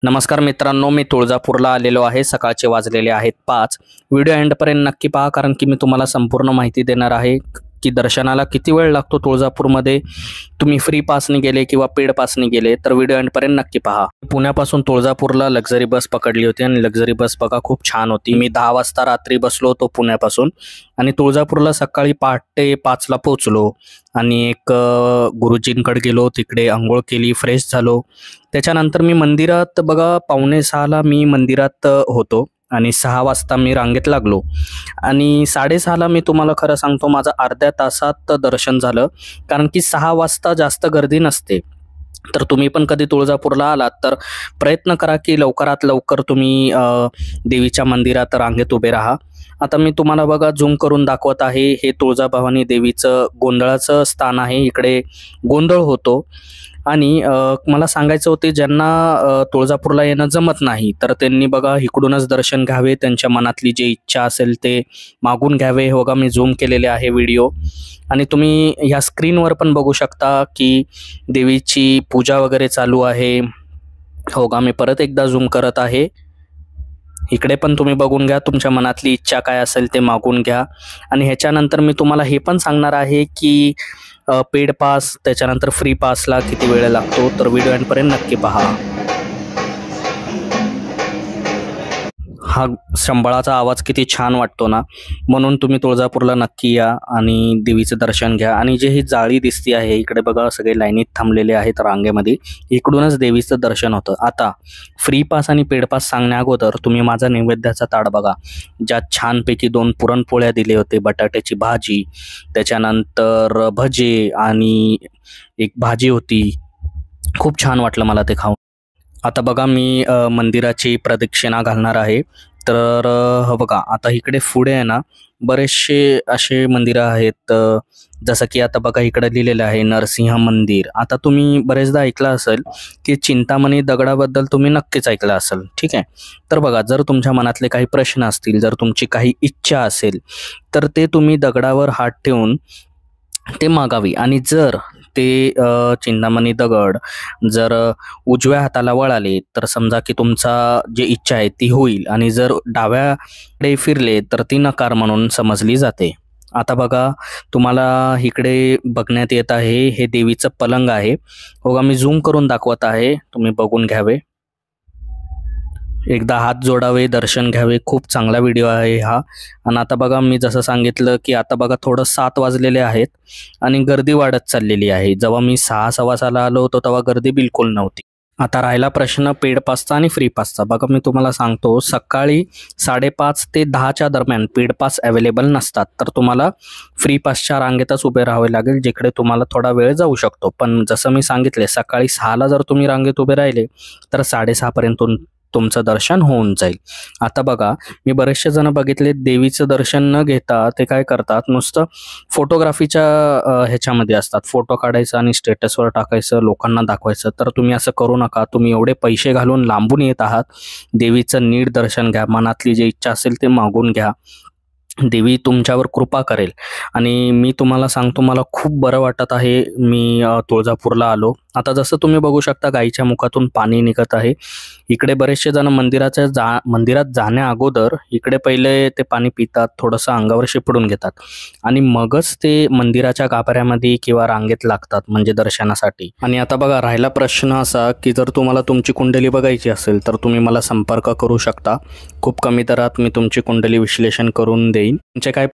नमस्कार मित्रांनो, मी तुळजापूरला आलेलो आहे। सकाळचे वाजलेले आहेत 5। व्हिडिओ एंडपर्यंत नक्की पहा, कारण की मी तुम्हाला संपूर्ण माहिती देणार आहे की दर्शनाला किती वेळ लागतो तुळजापूरमध्ये। तुम्ही फ्री पासने गेले किंवा पेड पासने गेले तर व्हिडिओ एंडपर्यंत नक्की पहा। पुण्यापासून तुळजापूरला लक्झरी बस पकडली होती आणि लक्झरी बस बघा खूप छान होती। मी 10 वाजता रात्री बसलो होतो पुण्यापासून आणि तुळजापूरला सकाळी पहाटे 5 ला पोहोचलो आणि एक गुरुजींकडे गेलो, तिकडे अंघोळ केली, फ्रेश झालो। त्याच्यानंतर मी मंदिरात बघा 5:45 ला मी मंदिरात होतो आणि 6 वाजता मी रांगेत लागलो आणि 6:30 ला मी तुम्हाला खरं सांगतो माझं अर्ध्या तासात दर्शन झालं, कारण की 6 वाजता जास्त गर्दी नसते। तर तुम्ही पण कधी तुळजापूरला आलात तर प्रयत्न करा की लवकरात लवकर तुम्ही देवीच्या मंदिरात रांगेत उभे राहा। आता मी तुम्हाला बघा झूम करून दाखवत आहे, हे तुळजाभवानी देवीचं गोंधळाचं स्थान आहे। इकडे गोंधळ होतो आणि मला सांगायचं होते ज्यांना तुळजापूरला येणं जमत नाही तर त्यांनी बघा इकडूनच दर्शन घ्यावे, त्यांच्या मनातली जी इच्छा असेल ते मागून घ्यावे। हो बघा मी झूम केलेले आहे व्हिडिओ आणि तुम्ही ह्या स्क्रीनवर पण बघू शकता की देवीची पूजा वगैरे चालू आहे। हो बघा मी परत एकदा झूम करत आहे, इकडे पण तुम्ही बघून घ्या, तुमच्या मनातली इच्छा काय असेल ते मागून घ्या। आणि ह्याच्यानंतर मी तुम्हाला हे पण सांगणार आहे की पेड पास त्याच्यानंतर फ्री पासला किती वेळ लागतो, तर व्हिडिओ एंडपर्यंत नक्की पहा। हा शंभळाचा आवाज किती छान वाटतो ना, म्हणून तुम्ही तुळजापूरला नक्की या आणि देवीचं दर्शन घ्या। आणि जे ही जाळी दिसती आहे इकडे बघा, सगळे लाईनीत थांबलेले आहेत रांगेमध्ये, इकडूनच देवीचं दर्शन होतं। आता फ्री पास आणि पेड पास सांगण्या अगोदर तुम्ही माझा नैवेद्याचा ताट बघा, ज्यात छानपैकी 2 पुरणपोळ्या दिले होते, बटाट्याची भाजी, त्याच्यानंतर भजे आणि एक भाजी होती। खूप छान वाटलं मला ते खाऊन। आता बघा मी मंदिराची प्रदक्षिणा घालणार आहे। तर बघा आता इकडे पुढे आहे ना बरेचसे असे मंदिरं आहेत, जसं की आता बघा इकडे लिहिलेलं आहे नरसिंह मंदिर। आता तुम्ही बरेचदा ऐकलं असेल की चिंतामणी दगडाबद्दल तुम्ही नक्कीच ऐकलं असेल, ठीक आहे। तर बघा जर तुमच्या मनातले काही प्रश्न असतील, जर तुमची काही इच्छा असेल तर ते तुम्ही दगडावर हात ठेवून ते मागावी आणि जर ते चिंतामणी दगड जर उजव्या हाताला वळाले तर समजा की तुमचा जी इच्छा आहे ती होईल, आणि जर डाव्याकडे फिरले तर ती नकार म्हणून समजली जाते। आता बघा तुम्हाला इकडे बघण्यात येत आहे हे देवीचं पलंग आहे। बघा मी झूम करून दाखवत आहे, तुम्ही बघून घ्यावे, एकदा हात जोडावे, दर्शन घ्यावे। खूप चांगला व्हिडिओ आहे हा। आणि आता बघा मी जसं सांगितलं की आता बघा थोडं 7 वाजलेले आहेत आणि गर्दी वाढत चाललेली आहे। जेव्हा मी 6:15 आलो होतो तेव्हा गर्दी बिलकुल नव्हती। आता राहिला प्रश्न पेड पासचा आणि फ्री पासचा। बघा मी तुम्हाला सांगतो, सकाळी 5:30 ते 10च्या दरम्यान पेड पास अवेलेबल नसतात, तर तुम्हाला फ्री पासच्या रांगेतच उभे राहावे लागेल, जिकडे तुम्हाला थोडा वेळ जाऊ शकतो। पण जसं मी सांगितले सकाळी 6 ला जर तुम्ही रांगेत उभे राहिले तर 6:30 पर्यंत तुमचं दर्शन होऊन जाईल। आता बघा मी बरेचसे जण बघितले देवीचं दर्शन न घेता ते काय करतात, नुसतं फोटोग्राफीच्या ह्याच्यामध्ये असतात, फोटो काढायचा आणि स्टेटसवर टाकायचं, लोकांना दाखवायचं। तर तुम्ही असं करू नका, तुम्ही एवढे पैसे घालून लांबून येत आहात, देवीचं नीट दर्शन घ्या, मनातली जी इच्छा असेल ते मागून घ्या, देवी तुमच्यावर कृपा करेल। आणि मी तुम्हाला सांगतो मला खूप बरं वाटत आहे, मी तुळजापूरला आलो। आता जसं तुम्ही बघू शकता गाईच्या मुखातून पाणी निघत आहे। इकडे बरेचसे जण मंदिरात जाण्या अगोदर इकडे पहिले ते पाणी पितात, थोडंसं अंगावर शिपडून घेतात आणि मगच ते मंदिराच्या गाभाऱ्यामध्ये किंवा रांगेत लागतात म्हणजे दर्शनासाठी। आणि आता बघा राहिला प्रश्न असा की जर तुम्हाला तुमची कुंडली बघायची असेल तर तुम्ही मला संपर्क करू शकता, खूप कमी दरात मी तुमची कुंडली विश्लेषण करून देईन। तुमचे काय